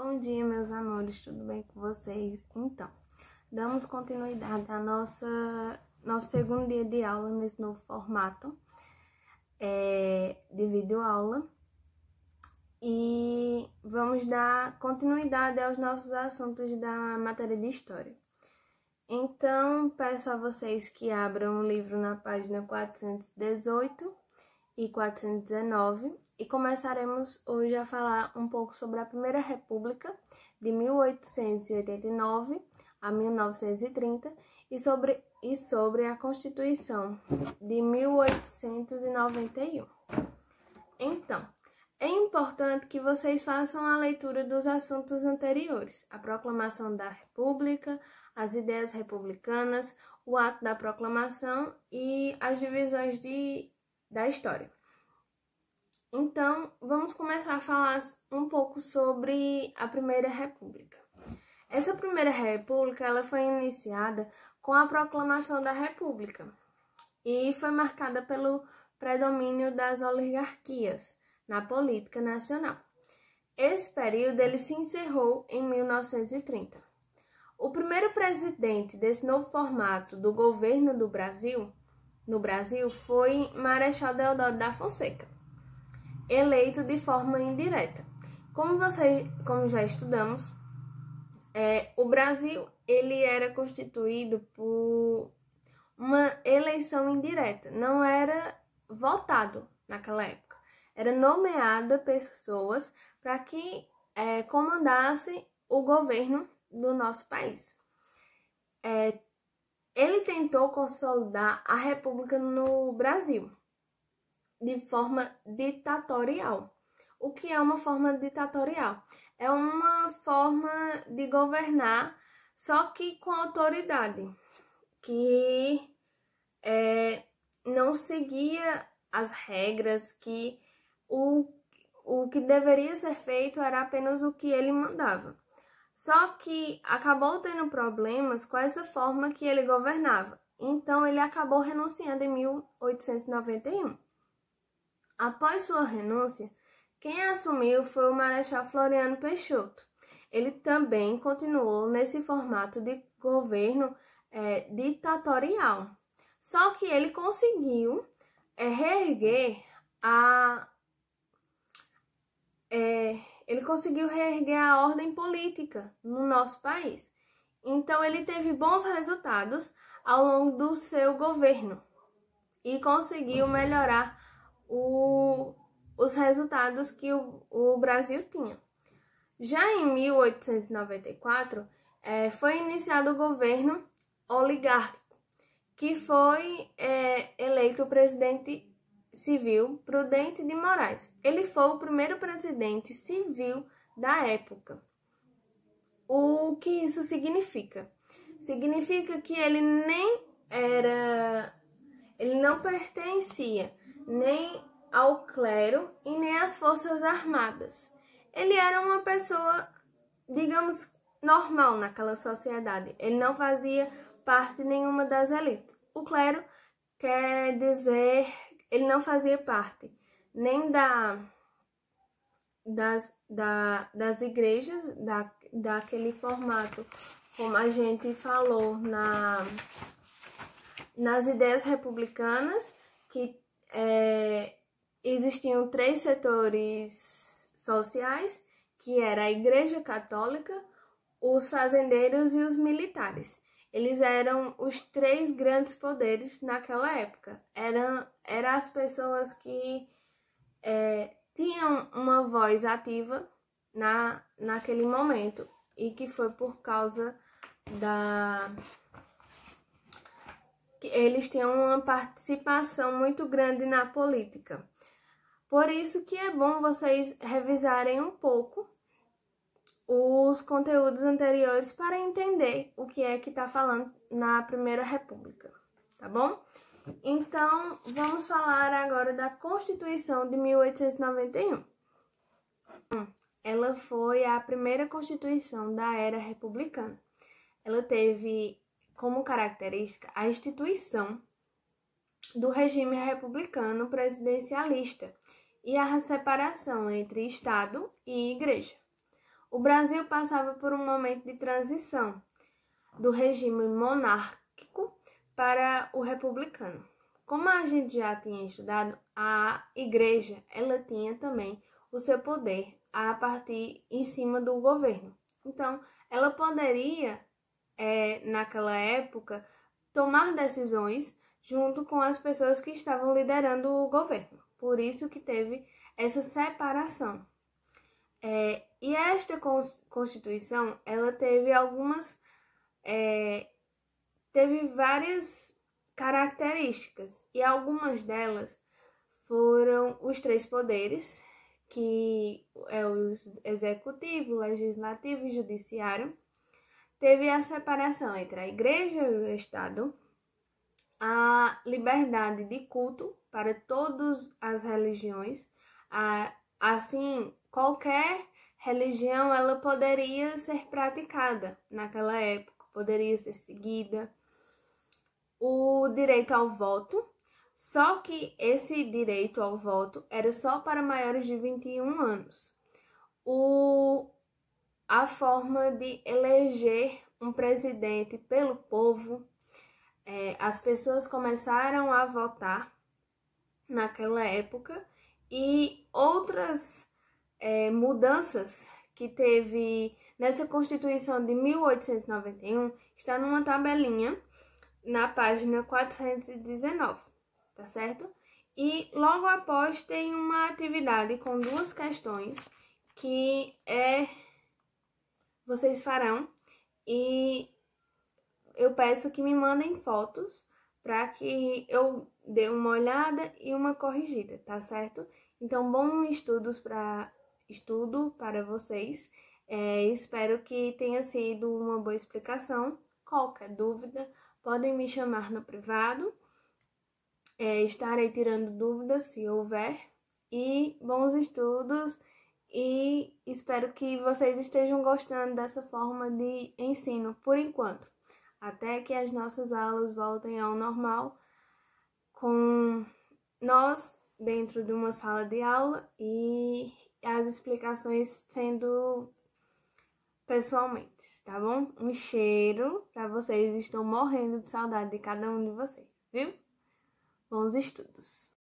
Bom dia, meus amores, tudo bem com vocês? Então, damos continuidade ao nosso segundo dia de aula nesse novo formato de videoaula e vamos dar continuidade aos nossos assuntos da matéria de História. Então, peço a vocês que abram o livro na página 418 e 419 e começaremos hoje a falar um pouco sobre a Primeira República de 1889 a 1930 e sobre a Constituição de 1891. Então, é importante que vocês façam a leitura dos assuntos anteriores, a proclamação da República, as ideias republicanas, o ato da proclamação e as divisões da história. Então, vamos começar a falar um pouco sobre a Primeira República. Essa Primeira República ela foi iniciada com a proclamação da República e foi marcada pelo predomínio das oligarquias na política nacional. Esse período ele se encerrou em 1930. O primeiro presidente desse novo formato do governo no Brasil foi Marechal Deodoro da Fonseca, eleito de forma indireta. Como já estudamos, o Brasil ele era constituído por uma eleição indireta, não era votado naquela época. Era nomeada pessoas para que comandasse o governo do nosso país. Ele tentou consolidar a República no Brasil de forma ditatorial. O que é uma forma ditatorial? É uma forma de governar, só que com autoridade, que não seguia as regras, que o que deveria ser feito era apenas o que ele mandava. Só que acabou tendo problemas com essa forma que ele governava. Então, ele acabou renunciando em 1891. Após sua renúncia, quem assumiu foi o Marechal Floriano Peixoto. Ele também continuou nesse formato de governo ditatorial. Só que ele conseguiu reerguer a ordem política no nosso país. Então, ele teve bons resultados ao longo do seu governo e conseguiu melhorar os resultados que o Brasil tinha. Já em 1894, foi iniciado o governo oligárquico, que foi eleito o presidente civil Prudente de Moraes. Ele foi o primeiro presidente civil da época. O que isso significa? Significa que ele não pertencia nem ao clero e nem às forças armadas. Ele era uma pessoa, digamos, normal naquela sociedade. Ele não fazia parte nenhuma das elites. O clero quer dizer, ele não fazia parte nem das igrejas, daquele formato, como a gente falou nas ideias republicanas, que existiam 3 setores sociais, que era a Igreja Católica, os fazendeiros e os militares. Eles eram os 3 grandes poderes naquela época. Eram as pessoas que tinham uma voz ativa naquele momento, e que foi por causa que eles tinham uma participação muito grande na política. Por isso que é bom vocês revisarem um pouco os conteúdos anteriores para entender o que é que está falando na Primeira República, tá bom? Então, vamos falar agora da Constituição de 1891. Ela foi a primeira Constituição da era republicana. Ela teve como característica a instituição do regime republicano presidencialista e a separação entre Estado e Igreja. O Brasil passava por um momento de transição do regime monárquico para o republicano. Como a gente já tinha estudado, a igreja ela tinha também o seu poder a partir em cima do governo. Então, ela poderia, naquela época, tomar decisões junto com as pessoas que estavam liderando o governo. Por isso que teve essa separação. E esta Constituição, ela teve teve várias características, e algumas delas foram os três poderes, que é o executivo, legislativo e judiciário. Teve a separação entre a igreja e o Estado, a liberdade de culto para todas as religiões, assim, qualquer religião ela poderia ser praticada naquela época, poderia ser seguida. O direito ao voto, só que esse direito ao voto era só para maiores de 21 anos. A forma de eleger um presidente pelo povo, as pessoas começaram a votar naquela época, e outras mudanças que teve nessa Constituição de 1891 está numa tabelinha na página 419, tá certo? E logo após tem uma atividade com duas questões que vocês farão, e eu peço que me mandem fotos para que eu dê uma olhada e uma corrigida, tá certo? Então, bons estudo para vocês. Espero que tenha sido uma boa explicação. Qualquer dúvida, podem me chamar no privado. Estarei tirando dúvidas se houver. E bons estudos, e espero que vocês estejam gostando dessa forma de ensino por enquanto, até que as nossas aulas voltem ao normal, com nós dentro de uma sala de aula e as explicações sendo pessoalmente, tá bom? Um cheiro para vocês, estou morrendo de saudade de cada um de vocês, viu? Bons estudos!